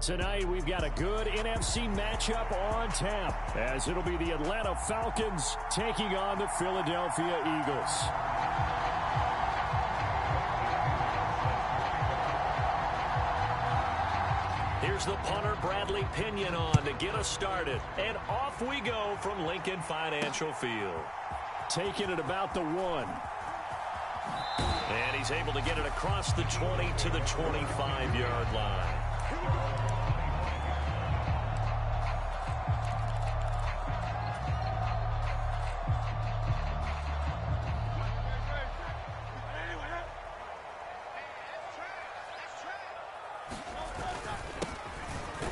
Tonight, we've got a good NFC matchup on tap, as it'll be the Atlanta Falcons taking on the Philadelphia Eagles. Here's the punter, Bradley Pinion, on to get us started. And off we go from Lincoln Financial Field. Taking it about the 1. And he's able to get it across the 20 to the 25-yard line.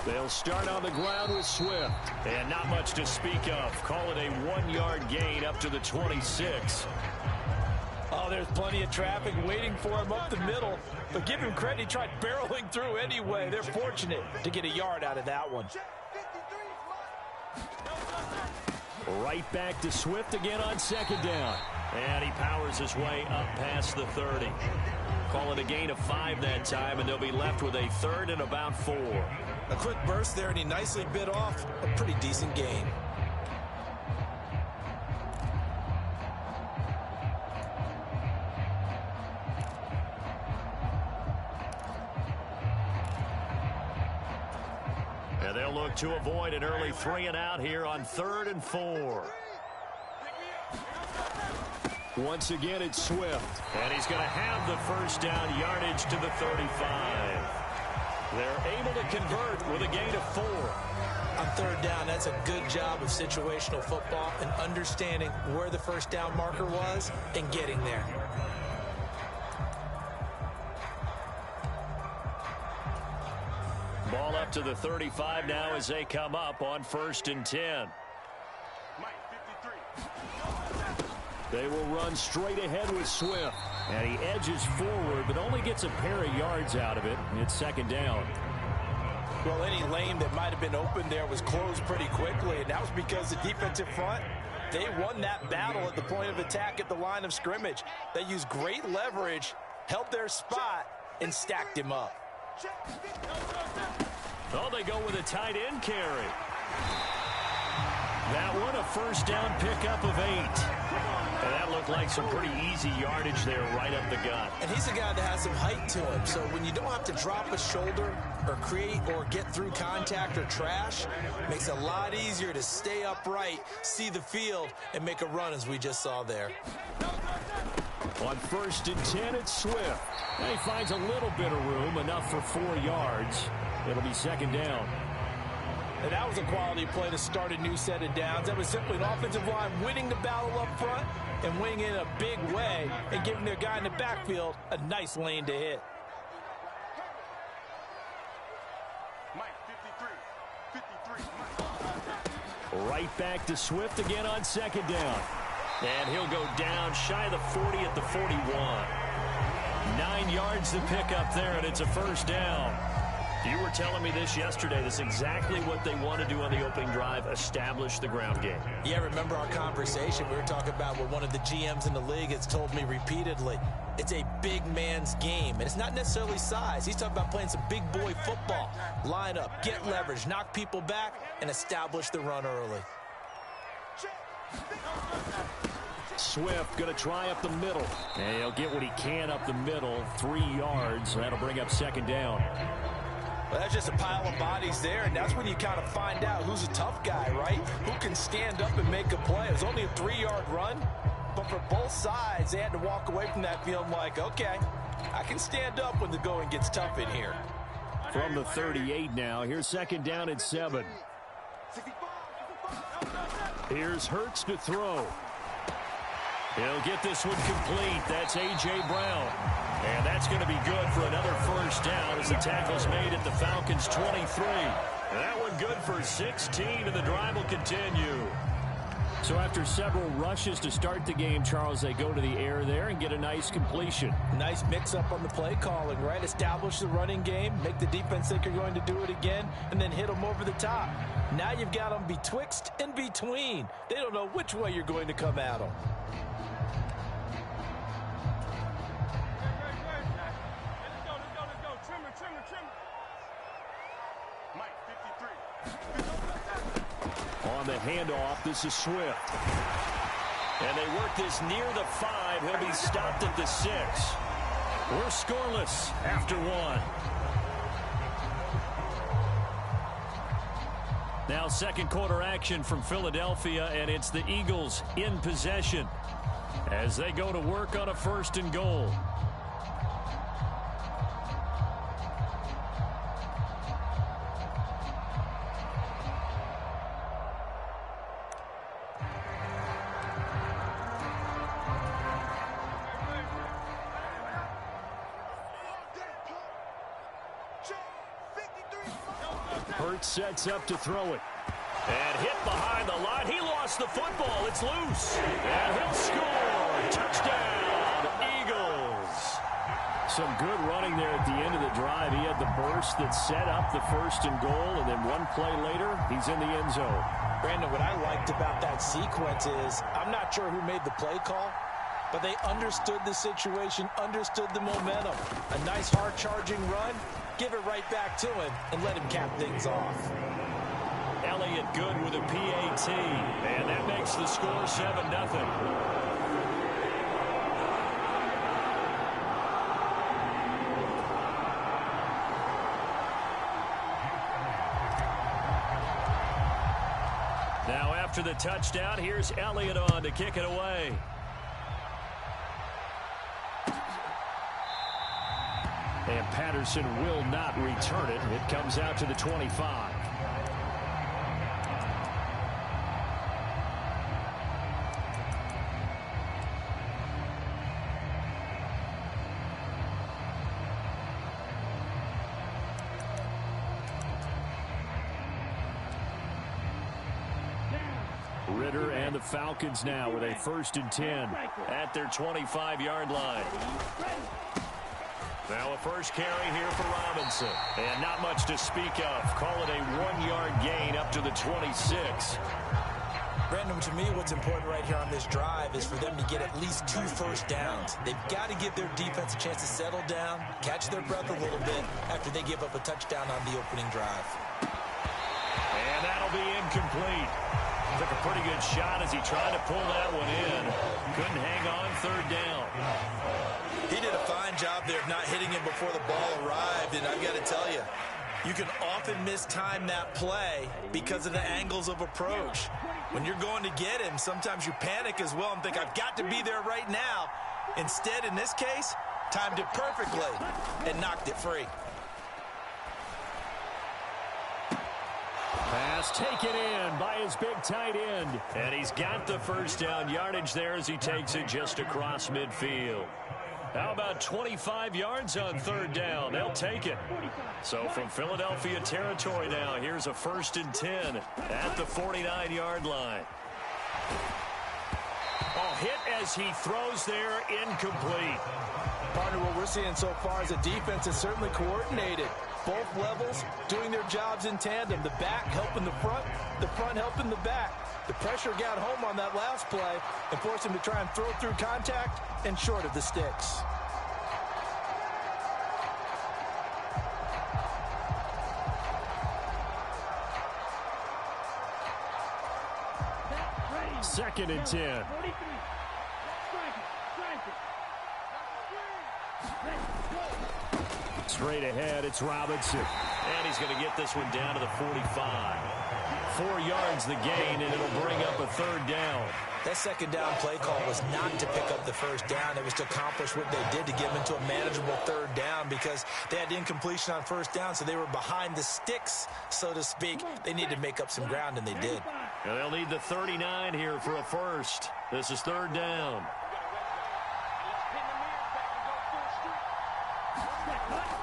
They'll start on the ground with Swift. And not much to speak of. Call it a 1-yard gain up to the 26. Oh, there's plenty of traffic waiting for him up the middle. But give him credit, he tried barreling through anyway. They're fortunate to get a yard out of that one. Right back to Swift again on second down. And he powers his way up past the 30. Call it a gain of 5 that time, and they'll be left with a 3rd and about 4. A quick burst there, and he nicely bit off a pretty decent gain. And they'll look to avoid an early 3 and out here on 3rd and 4. Once again, it's Swift. And he's going to have the first down yardage to the 35. They're able to convert with a gain of 4. On 3rd down, that's a good job of situational football and understanding where the first down marker was and getting there. Ball up to the 35 now as they come up on 1st and 10. They will run straight ahead with Swift. And he edges forward, but only gets a pair of yards out of it. It's 2nd down. Well, any lane that might have been open there was closed pretty quickly, and that was because the defensive front, they won that battle at the point of attack at the line of scrimmage. They used great leverage, held their spot, and stacked him up. Oh, they go with a tight end carry. That one, a first down pickup of 8. And that looked like some pretty easy yardage there right up the gut. And he's a guy that has some height to him, so when you don't have to drop a shoulder or create or get through contact or trash, it makes it a lot easier to stay upright, see the field, and make a run as we just saw there. On 1st and 10, it's Swift. And he finds a little bit of room, enough for 4 yards. It'll be 2nd down. And that was a quality play to start a new set of downs. That was simply an offensive line winning the battle up front and winning in a big way and giving their guy in the backfield a nice lane to hit. Right back to Swift again on 2nd down. And he'll go down shy of the 40 at the 41. 9 yards to pick up there, and it's a first down. You were telling me this yesterday. This is exactly what they want to do on the opening drive, establish the ground game. Yeah, remember our conversation? We were talking about what one of the GMs in the league has told me repeatedly. It's a big man's game, and it's not necessarily size. He's talking about playing some big boy football. Line up, get leverage, knock people back, and establish the run early. Swift going to try up the middle. And he'll get what he can up the middle, 3 yards. That'll bring up 2nd down. Well, that's just a pile of bodies there, and that's when you kind of find out who's a tough guy, right? Who can stand up and make a play. It was only a 3-yard run, but for both sides, they had to walk away from that feeling like, okay, I can stand up when the going gets tough in here. From the 38 now, here's 2nd down and 7. Here's Hurts to throw. He'll get this one complete. That's A.J. Brown. And that's going to be good for another first down as the tackle's made at the Falcons' 23. And that one good for 16, and the drive will continue. So after several rushes to start the game, Charles, they go to the air there and get a nice completion. Nice mix-up on the play calling, right? Establish the running game, make the defense think you're going to do it again, and then hit them over the top. Now you've got them betwixt and between. They don't know which way you're going to come at them. On the handoff, this is Swift. And they work this near the 5. He'll be stopped at the 6. We're scoreless after 1. Now second quarter action from Philadelphia, and it's the Eagles in possession as they go to work on a 1st and goal. Hurts sets up to throw it. And hit behind the line. He lost the football. It's loose. And he'll score. Touchdown, Eagles. Some good running there at the end of the drive. He had the burst that set up the 1st and goal, and then one play later, he's in the end zone. Brandon, what I liked about that sequence is I'm not sure who made the play call, but they understood the situation, understood the momentum. A nice hard-charging run. Give it right back to him and let him cap things off. Elliott good with a PAT. And that makes the score 7-0. Now after the touchdown, here's Elliott on to kick it away. And Patterson will not return it. It comes out to the 25. Ritter and the Falcons now with a 1st and 10 at their 25-yard line. Now a first carry here for Robinson. And not much to speak of. Call it a 1-yard gain up to the 26. Brandon, to me, what's important right here on this drive is for them to get at least 2 first downs. They've got to give their defense a chance to settle down, catch their breath a little bit after they give up a touchdown on the opening drive. And that'll be incomplete. Took a pretty good shot as he tried to pull that one in. Couldn't hang on 3rd down. He did a fine job there of not hitting him before the ball arrived, and I've got to tell you, you can often mistime that play because of the angles of approach. When you're going to get him, sometimes you panic as well and think, I've got to be there right now. Instead, in this case, timed it perfectly and knocked it free. Pass taken in by his big tight end. And he's got the first down yardage there as he takes it just across midfield. How about 25 yards on 3rd down? They'll take it. So from Philadelphia territory now, here's a 1st and 10 at the 49-yard line. Oh, hit as he throws there, incomplete. Partner, what we're seeing so far is a defense that's certainly coordinated. Both levels doing their jobs in tandem. The back helping the front helping the back. The pressure got home on that last play and forced him to try and throw through contact and short of the sticks. Second and 10. Straight ahead, it's Robinson. And he's going to get this one down to the 45. 4 yards the gain, and it'll bring up a 3rd down. That 2nd down play call was not to pick up the 1st down. It was to accomplish what they did to get them into a manageable 3rd down because they had incompletion on 1st down, so they were behind the sticks, so to speak. They needed to make up some ground, and they did. And they'll need the 39 here for a 1st. This is 3rd down.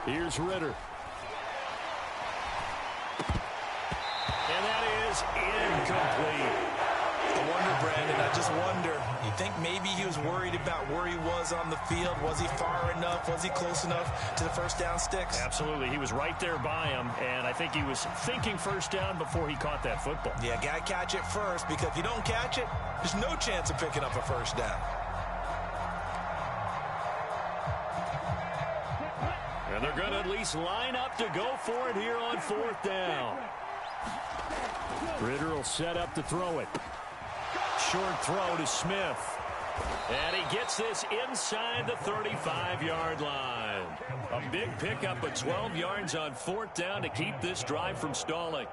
Here's Ritter. And that is incomplete. I wonder, Brandon, I just wonder. You think maybe he was worried about where he was on the field? Was he far enough? Was he close enough to the 1st down sticks? Absolutely. He was right there by him, and I think he was thinking 1st down before he caught that football. Yeah, got to catch it first, because if you don't catch it, there's no chance of picking up a 1st down. And they're going to at least line up to go for it here on 4th down. Ritter will set up to throw it. Short throw to Smith. And he gets this inside the 35-yard line. A big pickup of 12 yards on 4th down to keep this drive from stalling.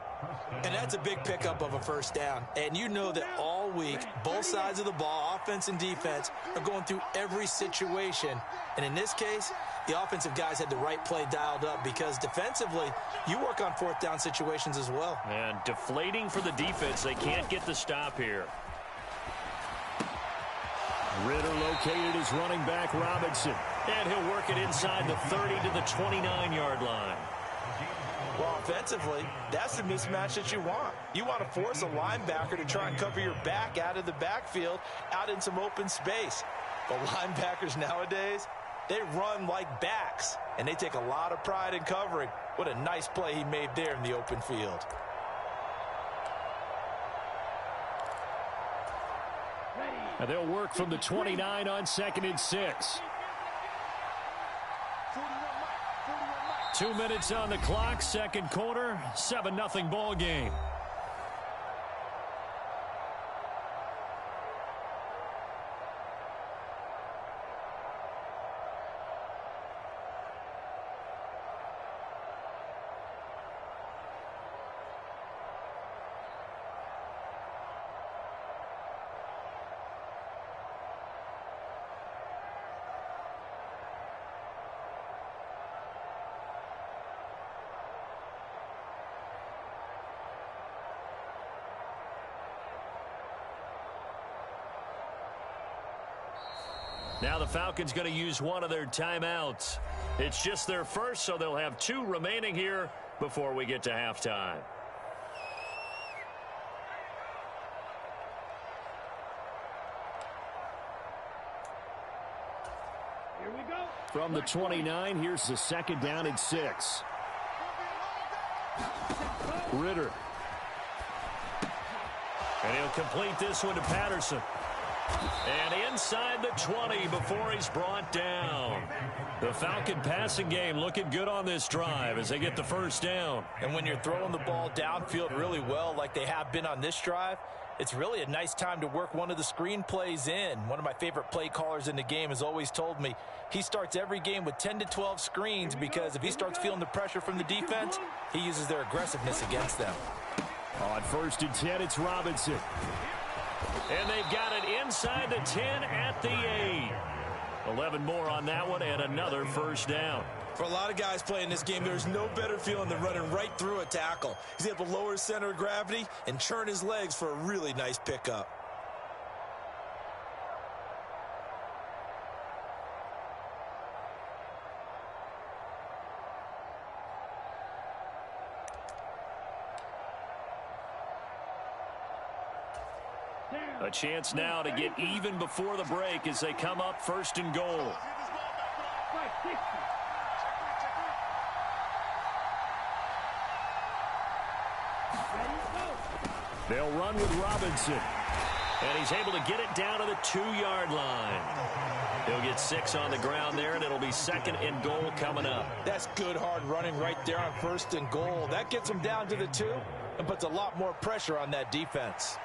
And that's a big pickup of a first down. And you know that all week, both sides of the ball, offense and defense, are going through every situation. And in this case, the offensive guys had the right play dialed up because defensively, you work on 4th down situations as well. And deflating for the defense. They can't get the stop here. Ritter located his running back Robinson. And he'll work it inside the 30 to the 29-yard line. Well, offensively, that's the mismatch that you want. You want to force a linebacker to try and cover your back out of the backfield, out in some open space. But linebackers nowadays, they run like backs, and they take a lot of pride in covering. What a nice play he made there in the open field. And they'll work from the 29 on 2nd and 6. 2 minutes on the clock, second quarter, 7-0 ball game. Now the Falcons going to use one of their timeouts. It's just their first, so they'll have 2 remaining here before we get to halftime. Here we go. From the 29, here's the 2nd down and 6. Ritter. And he'll complete this one to Patterson. And inside the 20 before he's brought down. The Falcon passing game looking good on this drive as they get the first down. And when you're throwing the ball downfield really well like they have been on this drive, it's really a nice time to work one of the screen plays in. One of my favorite play callers in the game has always told me he starts every game with 10 to 12 screens because if he starts feeling the pressure from the defense, he uses their aggressiveness against them. On 1st and 10, it's Robinson. And they've got it inside the 10 at the 8. 11 more on that one and another first down. For a lot of guys playing this game, there's no better feeling than running right through a tackle. He's able to lower his center of gravity and churn his legs for a really nice pickup. A chance now to get even before the break as they come up 1st and goal. They'll run with Robinson. And he's able to get it down to the 2-yard line. He'll get 6 on the ground there, and it'll be 2nd and goal coming up. That's good hard running right there on 1st and goal. That gets him down to the 2 and puts a lot more pressure on that defense.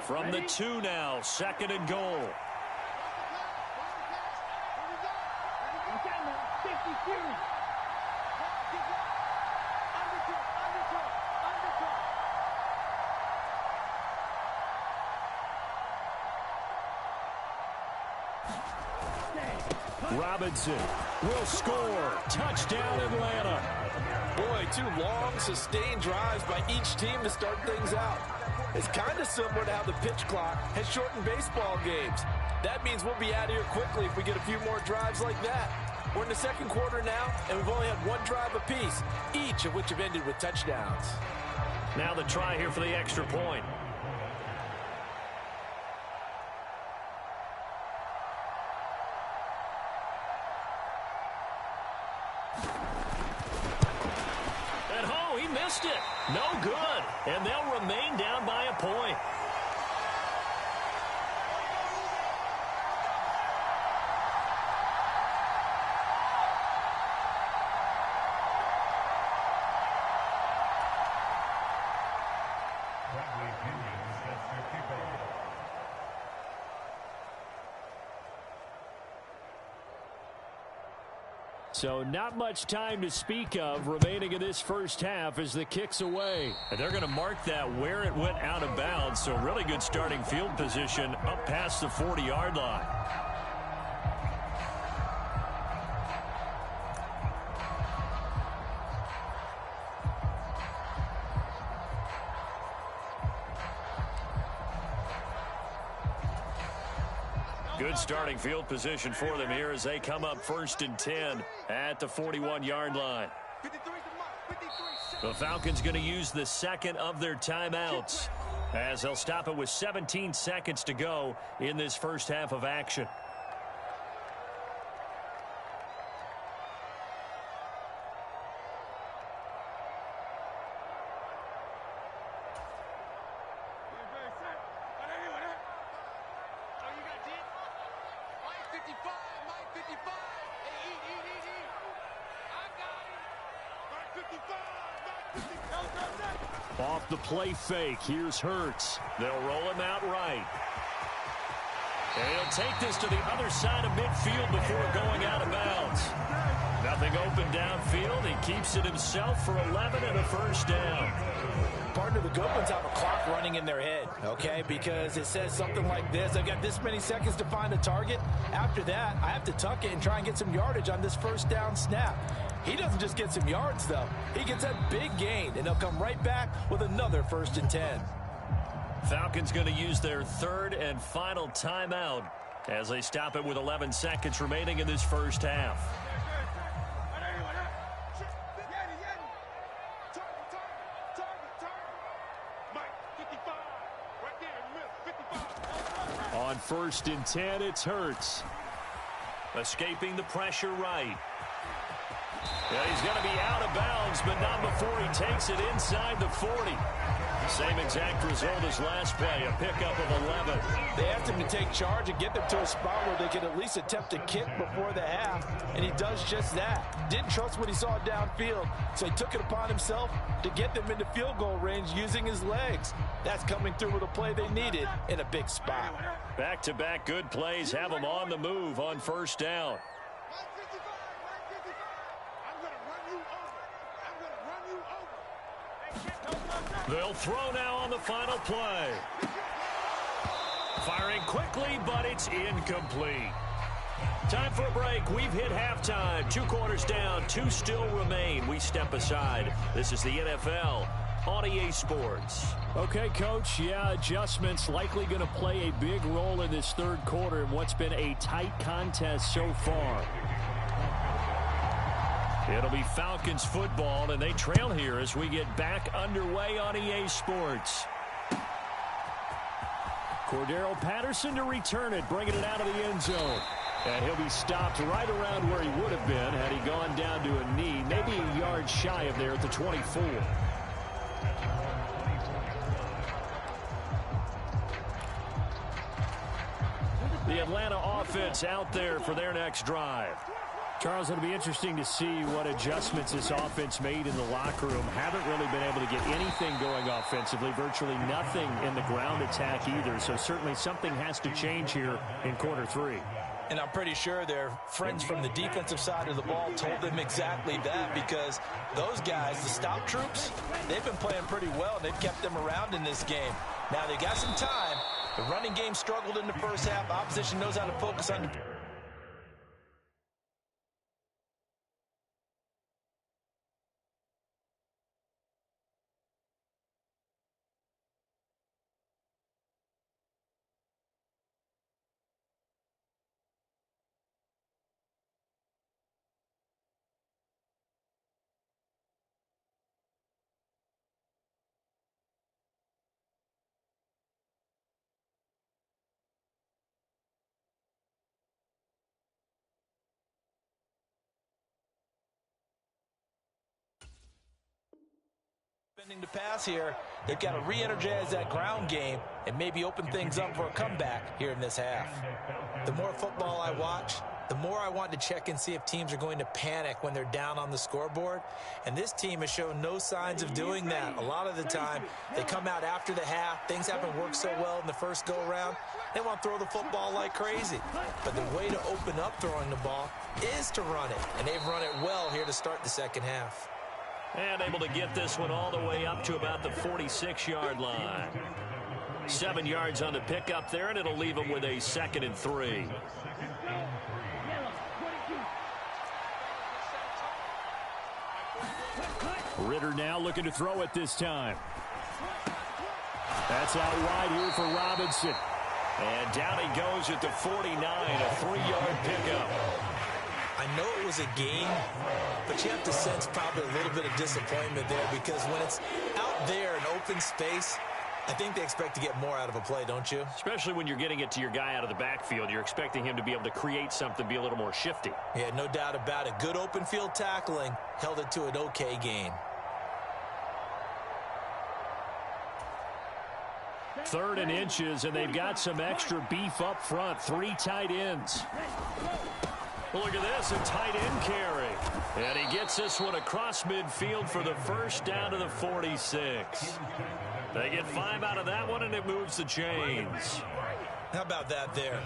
From the 2 now, 2nd and goal. Robinson will score. Touchdown, Atlanta. Boy, 2 long, sustained drives by each team to start things out. It's kind of similar to how the pitch clock has shortened baseball games. That means we'll be out of here quickly if we get a few more drives like that. We're in the 2nd quarter now, and we've only had 1 drive apiece, each of which have ended with touchdowns. Now the try here for the extra point. At home. missed it. No good. And they'll remain down by a point. So not much time to speak of remaining in this first half as the kick's away. And they're going to mark that where it went out of bounds. So really good starting field position up past the 40-yard line. Good starting field position for them here as they come up 1st and 10 at the 41-yard line. The Falcons going to use the second of their timeouts as they'll stop it with 17 seconds to go in this first half of action. Off the play fake, here's Hurts. They'll roll him out right. And he'll take this to the other side of midfield before going out of bounds. Nothing open downfield. He keeps it himself for 11 and a first down. Partner, the good ones have a clock running in their head, okay? Because it says something like this. I've got this many seconds to find a target. After that, I have to tuck it and try and get some yardage on this first down snap. He doesn't just get some yards, though. He gets a big gain, and they'll come right back with another 1st and 10. Falcons going to use their third and final timeout as they stop it with 11 seconds remaining in this first half. On 1st and 10, it's Hurts. Escaping the pressure right. Yeah, he's going to be out of bounds, but not before he takes it inside the 40. Same exact result as last play, a pickup of 11. They asked him to take charge and get them to a spot where they could at least attempt a kick before the half, and he does just that. Didn't trust what he saw downfield, so he took it upon himself to get them into field goal range using his legs. That's coming through with a play they needed in a big spot. Back-to-back good plays have them on the move on first down. They'll throw now on the final play. Firing quickly, but it's incomplete. Time for a break. We've hit halftime. 2 quarters down, 2 still remain. We step aside. This is the NFL on EA Sports. Okay, Coach, yeah, adjustments likely going to play a big role in this third quarter in what's been a tight contest so far. It'll be Falcons football, and they trail here as we get back underway on EA Sports. Cordero Patterson to return it, bringing it out of the end zone. And he'll be stopped right around where he would have been had he gone down to a knee, maybe a yard shy of there at the 24. The Atlanta offense out there for their next drive. Charles, it'll be interesting to see what adjustments this offense made in the locker room. Haven't really been able to get anything going offensively, virtually nothing in the ground attack either. So certainly something has to change here in quarter 3. And I'm pretty sure their friends from the defensive side of the ball told them exactly that, because those guys, the stop troops, they've been playing pretty well. They've kept them around in this game. Now they got some time. The running game struggled in the first half. Opposition knows how to focus on the Spending to pass here, they've got to re-energize that ground game and maybe open things up for a comeback here in this half. The more football I watch, the more I want to check and see if teams are going to panic when they're down on the scoreboard. And this team has shown no signs of doing that. A lot of the time, they come out after the half. Things haven't worked so well in the first go-around. They want to throw the football like crazy. But the way to open up throwing the ball is to run it. And they've run it well here to start the second half. And able to get this one all the way up to about the 46-yard line. 7 yards on the pickup there, and it'll leave them with a 2nd and 3. Ritter now looking to throw it this time. That's out wide here for Robinson. And down he goes at the 49, a 3-yard pickup. I know it was a game, but you have to sense probably a little bit of disappointment there because when it's out there in open space, I think they expect to get more out of a play, don't you? Especially when you're getting it to your guy out of the backfield. You're expecting him to be able to create something, be a little more shifty. Yeah, no doubt about it. Good open field tackling held it to an okay gain. 3rd and inches, and they've got some extra beef up front. 3 tight ends. Well, look at this, a tight end carry. And he gets this one across midfield for the first down to the 46. They get 5 out of that one, and it moves the chains. How about that there?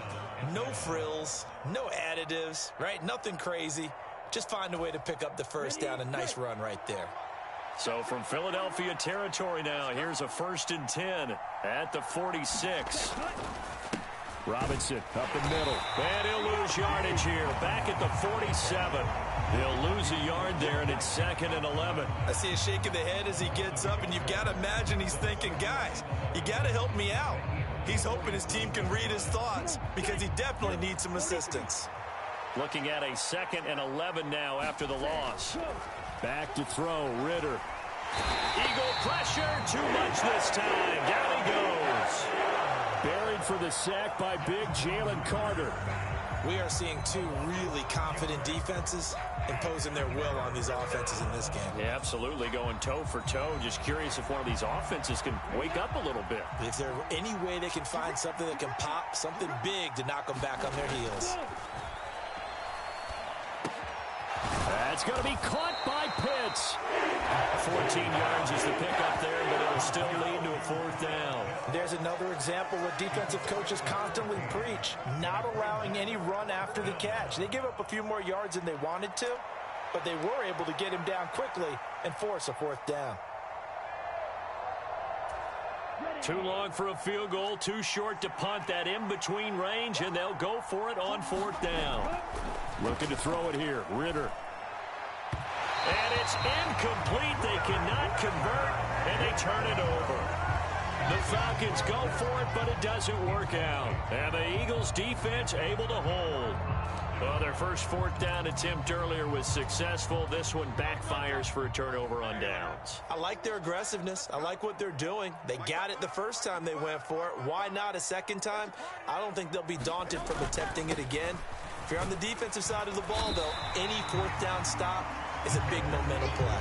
No frills, no additives, right? Nothing crazy. Just find a way to pick up the first down. A nice run right there. So from Philadelphia territory now, here's a 1st and 10 at the 46. Robinson up the middle. And he'll lose yardage here. Back at the 47. He'll lose a yard there, and it's 2nd and 11. I see a shake of the head as he gets up, and you've got to imagine he's thinking, guys, you got to help me out. He's hoping his team can read his thoughts because he definitely needs some assistance. Looking at a 2nd and 11 now after the loss. Back to throw, Ritter. Eagle pressure, too much this time. Down he goes. Buried for the sack by big Jalen Carter. We are seeing 2 really confident defenses imposing their will on these offenses in this game. Yeah, absolutely, going toe for toe. Just curious if one of these offenses can wake up a little bit. If there's any way they can find something that can pop, something big to knock them back on their heels. That's going to be caught by Pitts. 14 yards is the pickup there, but it'll still lead to a 4th down. There's another example what defensive coaches constantly preach, not allowing any run after the catch. They give up a few more yards than they wanted to, but they were able to get him down quickly and force a 4th down. Too long for a field goal, too short to punt. That in-between range, and they'll go for it on 4th down. Looking to throw it here, Ritter. And it's incomplete. They cannot convert, and they turn it over. The Falcons go for it, but it doesn't work out. And the Eagles' defense able to hold. Well, their first 4th down attempt earlier was successful. This one backfires for a turnover on downs. I like their aggressiveness. I like what they're doing. They got it the first time they went for it. Why not a second time? I don't think they'll be daunted from attempting it again. If you're on the defensive side of the ball, though, any 4th down stop is a big momentum play.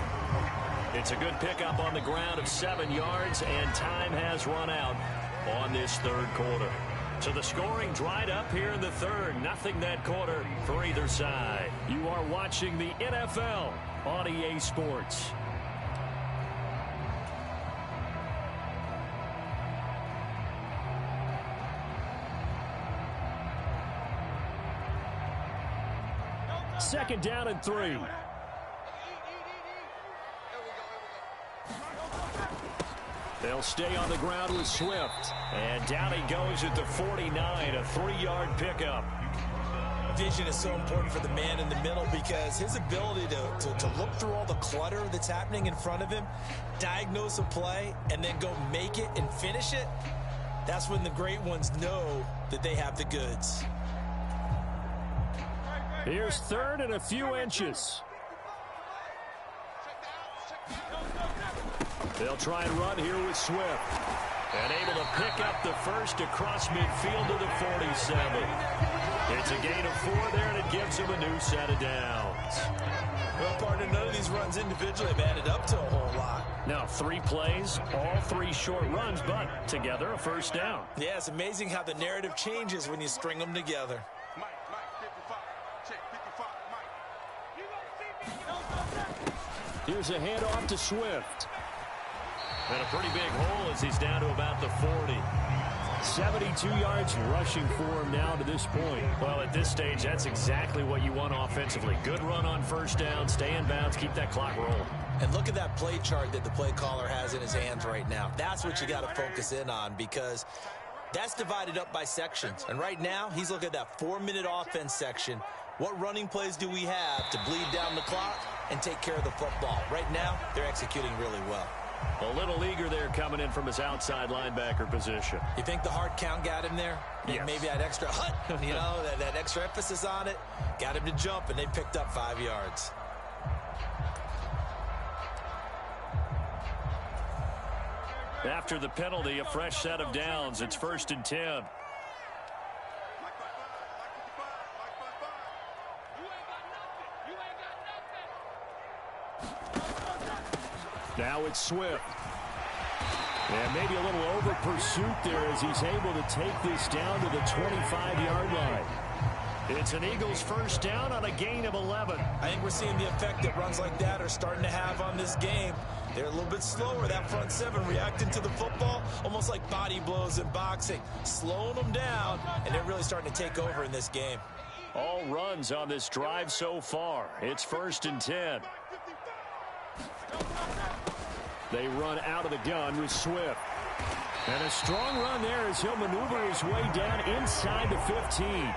It's a good pickup on the ground of 7 yards, and time has run out on this 3rd quarter. So the scoring dried up here in the 3rd. Nothing that quarter for either side. You are watching the NFL on EA Sports. Second down and 3. They'll stay on the ground with Swift. And down he goes at the 49, a 3-yard pickup. Vision is so important for the man in the middle because his ability to look through all the clutter that's happening in front of him, diagnose a play, and then go make it and finish it, that's when the great ones know that they have the goods. Here's 3rd and a few inches. They'll try and run here with Swift. And able to pick up the first across midfield to the 47. It's a gain of 4 there, and it gives him a new set of downs. Well, partner, none of these runs individually have added up to a whole lot. Now 3 plays, all 3 short runs, but together a first down. Yeah, it's amazing how the narrative changes when you string them together. Here's a handoff to Swift. And a pretty big hole as he's down to about the 40. 72 yards rushing for him now to this point. Well, at this stage, that's exactly what you want offensively. Good run on first down, stay in bounds, keep that clock rolling. And look at that play chart that the play caller has in his hands right now. That's what you got to focus in on, because that's divided up by sections. And right now, he's looking at that 4-minute offense section. What running plays do we have to bleed down the clock and take care of the football? Right now, they're executing really well. A little eager there coming in from his outside linebacker position. You think the hard count got him there? Yes. Maybe that extra that extra emphasis on it got him to jump, and they picked up 5 yards. After the penalty, a fresh set of downs. It's 1st and 10. Now it's Swift. And maybe a little over pursuit there as he's able to take this down to the 25-yard line. It's an Eagles first down on a gain of 11. I think we're seeing the effect that runs like that are starting to have on this game. They're a little bit slower, that front 7 reacting to the football, almost like body blows in boxing, slowing them down, and they're really starting to take over in this game. All runs on this drive so far. It's 1st and 10. They run out of the gun with Swift. And a strong run there as he'll maneuver his way down inside the 15.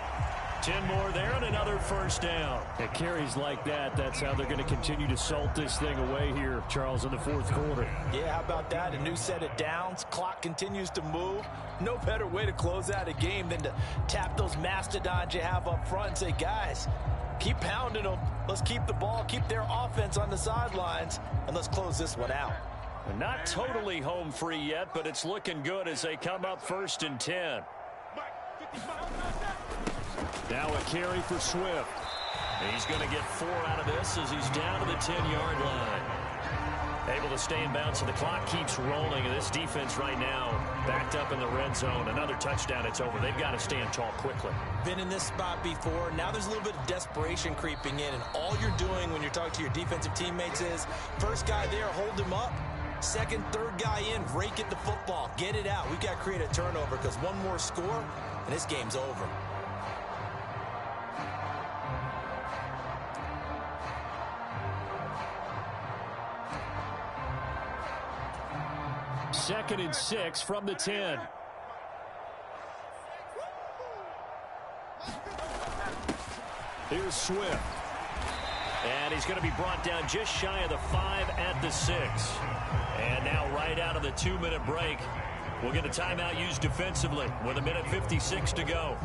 10 more there and another first down. At carries like that, that's how they're going to continue to salt this thing away here, Charles, in the 4th quarter. Yeah, how about that? A new set of downs. Clock continues to move. No better way to close out a game than to tap those mastodons you have up front and say, guys, keep pounding them. Let's keep the ball, keep their offense on the sidelines, and let's close this one out. Not totally home free yet, but it's looking good as they come up 1st and 10. Now a carry for Swift. He's going to get 4 out of this as he's down to the 10-yard line. Able to stay in bounds, so the clock keeps rolling. And this defense right now backed up in the red zone. Another touchdown, it's over. They've got to stand tall quickly. Been in this spot before. Now there's a little bit of desperation creeping in. And all you're doing when you're talking to your defensive teammates is, first guy there, hold him up. Second, third guy in, rake at the football. Get it out. We've got to create a turnover because one more score, and this game's over. Second and 6 from the 10. Here's Swift. And he's going to be brought down just shy of the 5 at the 6. And now right out of the 2-minute break, we'll get a timeout used defensively with 1:56 to go.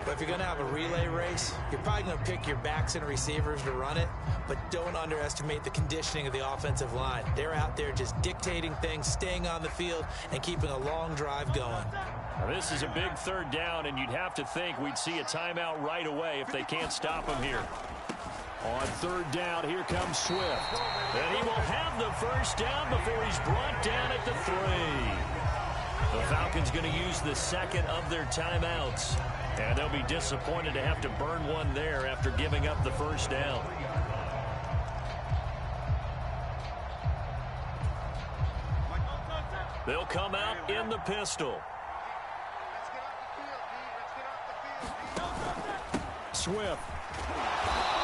But if you're going to have a relay race, you're probably going to pick your backs and receivers to run it, but don't underestimate the conditioning of the offensive line. They're out there just dictating things, staying on the field, and keeping a long drive going. Now this is a big 3rd down, and you'd have to think we'd see a timeout right away if they can't stop him here. On 3rd down, here comes Swift. And he will have the first down before he's brought down at the 3. The Falcons going to use the second of their timeouts. And they'll be disappointed to have to burn one there after giving up the first down. They'll come out in the pistol. Swift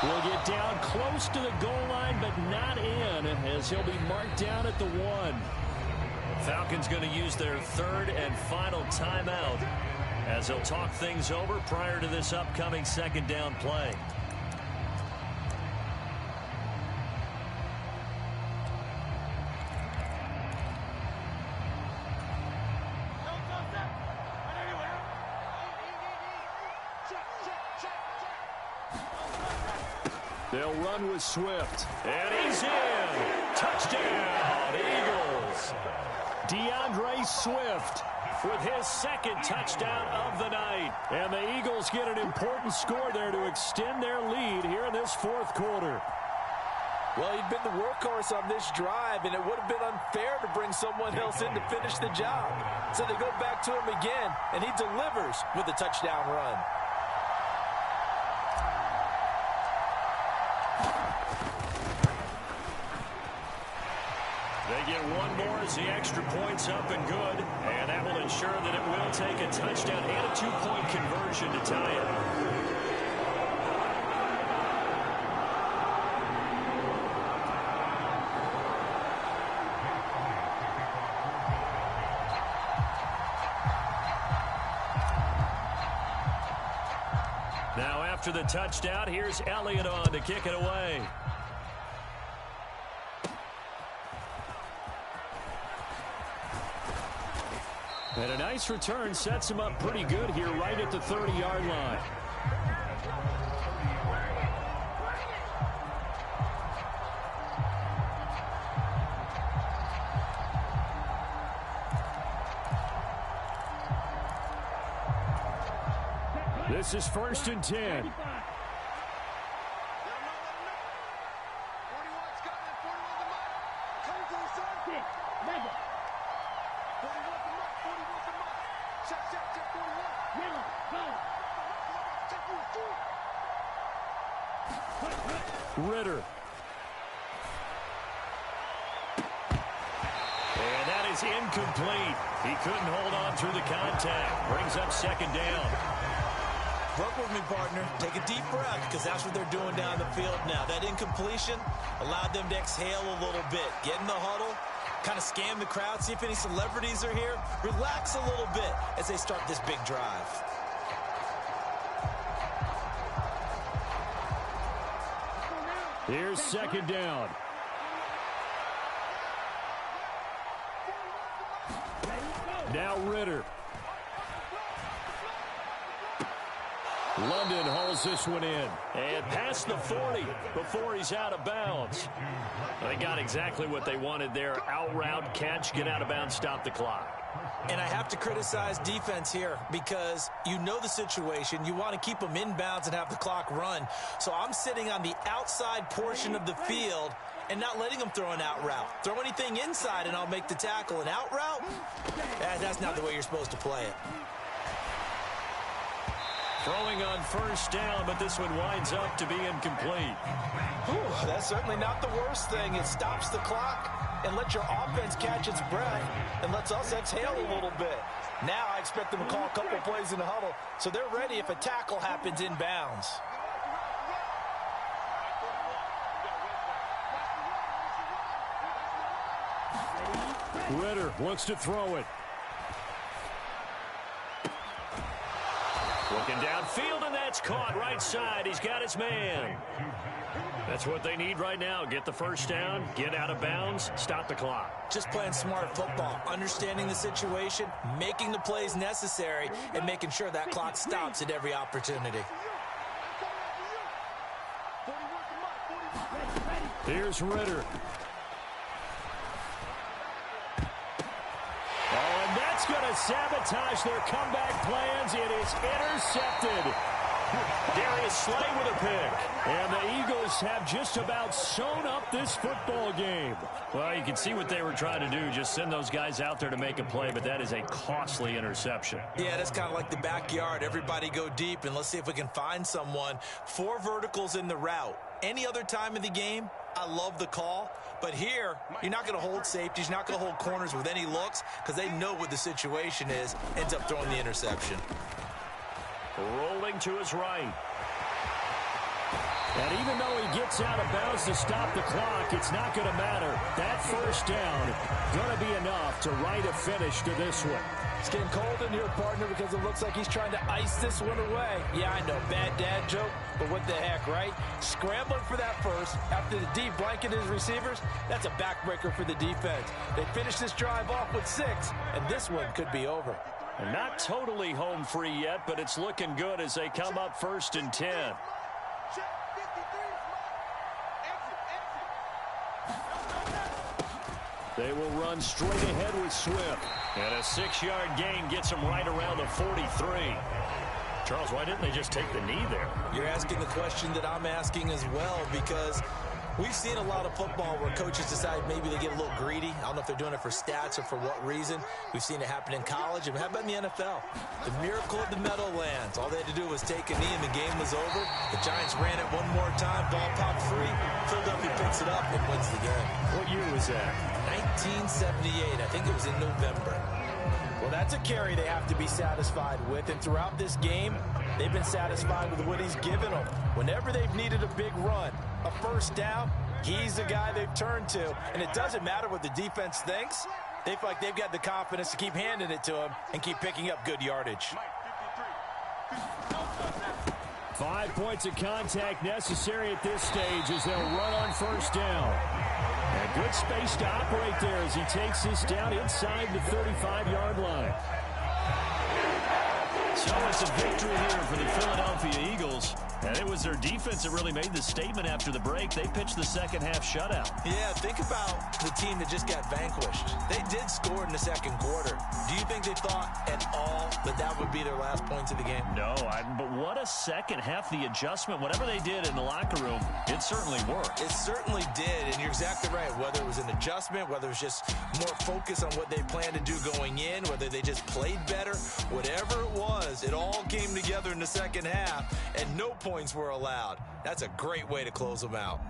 will get down close to the goal line, but not in, as he'll be marked down at the 1. Falcons going to use their 3rd and final timeout as they'll talk things over prior to this upcoming 2nd down play. They'll run with Swift. And he's in. Touchdown, Eagles. DeAndre Swift with his 2nd touchdown of the night. And the Eagles get an important score there to extend their lead here in this 4th quarter. Well, he'd been the workhorse on this drive, and it would have been unfair to bring someone else in to finish the job. So they go back to him again, and he delivers with a touchdown run. They get one more as the extra point's up and good, and that will ensure that it will take a touchdown and a two-point conversion to tie it. Now after the touchdown, here's Elliott on to kick it away. And a nice return sets him up pretty good here right at the 30-yard line. This is 1st and 10. Ritter. And that is incomplete. He couldn't hold on through the contact. Brings up 2nd down. Work with me, partner. Take a deep breath, because that's what they're doing down the field now. That incompletion allowed them to exhale a little bit. Get in the huddle, kind of scan the crowd, see if any celebrities are here. Relax a little bit as they start this big drive. Here's 2nd down. Now Ritter. London hauls this one in. And past the 40 before he's out of bounds. They got exactly what they wanted there. Out route, catch, get out of bounds, stop the clock. And I have to criticize defense here because you know the situation. You want to keep them inbounds and have the clock run. So I'm sitting on the outside portion of the field and not letting them throw an out route. Throw anything inside and I'll make the tackle. An out route? That's not the way you're supposed to play it. Throwing on 1st down, but this one winds up to be incomplete. Whew, that's certainly not the worst thing. It stops the clock and lets your offense catch its breath and lets us exhale a little bit. Now I expect them to call a couple plays in the huddle so they're ready if a tackle happens inbounds. Ritter wants to throw it. Looking downfield, and that's caught right side. He's got his man. That's what they need right now. Get the 1st down, get out of bounds, stop the clock. Just playing smart football, understanding the situation, making the plays necessary, and making sure that clock stops at every opportunity. Here's Ritter. Going to sabotage their comeback plans. It is intercepted. Darius Slay with a pick. And the Eagles have just about sewn up this football game. Well, you can see what they were trying to do. Just send those guys out there to make a play, but that is a costly interception. Yeah, that's kind of like the backyard. Everybody go deep, and let's see if we can find someone. 4 verticals in the route. Any other time of the game, I love the call. But here, you're not going to hold safeties. You're not going to hold corners with any looks because they know what the situation is. Ends up throwing the interception. Rolling to his right. And even though he gets out of bounds to stop the clock, it's not going to matter. That 1st down going to be enough to write a finish to this one. It's getting cold in here, partner, because it looks like he's trying to ice this one away. Yeah, I know, bad dad joke, but what the heck, right? Scrambling for that first after the deep blanket his receivers, that's a backbreaker for the defense. They finish this drive off with 6, and this one could be over. And not totally home free yet, but it's looking good as they come up 1st and 10. They will run straight ahead with Swift. And a 6-yard gain gets them right around the 43. Charles, why didn't they just take the knee there? You're asking the question that I'm asking as well, because We've seen a lot of football where coaches decide maybe they get a little greedy. I don't know if they're doing it for stats or for what reason. We've seen it happen in college. And how about in the NFL? The miracle of the Meadowlands. All they had to do was take a knee and the game was over. The Giants ran it one more time. Ball popped free. Philadelphia picks it up and wins the game. What year was that? 1978. I think it was in November. Well, that's a carry they have to be satisfied with. And throughout this game, they've been satisfied with what he's given them. Whenever they've needed a big run, a first down, he's the guy they've turned to. And it doesn't matter what the defense thinks. They feel like they've got the confidence to keep handing it to him and keep picking up good yardage. 5 points of contact necessary at this stage as they'll run on first down. And good space to operate there as he takes this down inside the 35-yard line. So it's a victory here for the Philadelphia Eagles. And it was their defense that really made the statement after the break. They pitched the second-half shutout. Yeah, think about the team that just got vanquished. They did score in the second quarter. Do you think they thought at all that that would be their last points of the game? No, but what a second half. The adjustment, whatever they did in the locker room, it certainly worked. It certainly did, and you're exactly right. Whether it was an adjustment, whether it was just more focus on what they planned to do going in, whether they just played better, whatever it was, it all came together in the second half, and no points were allowed. That's a great way to close them out.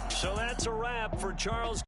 So that's a wrap for Charles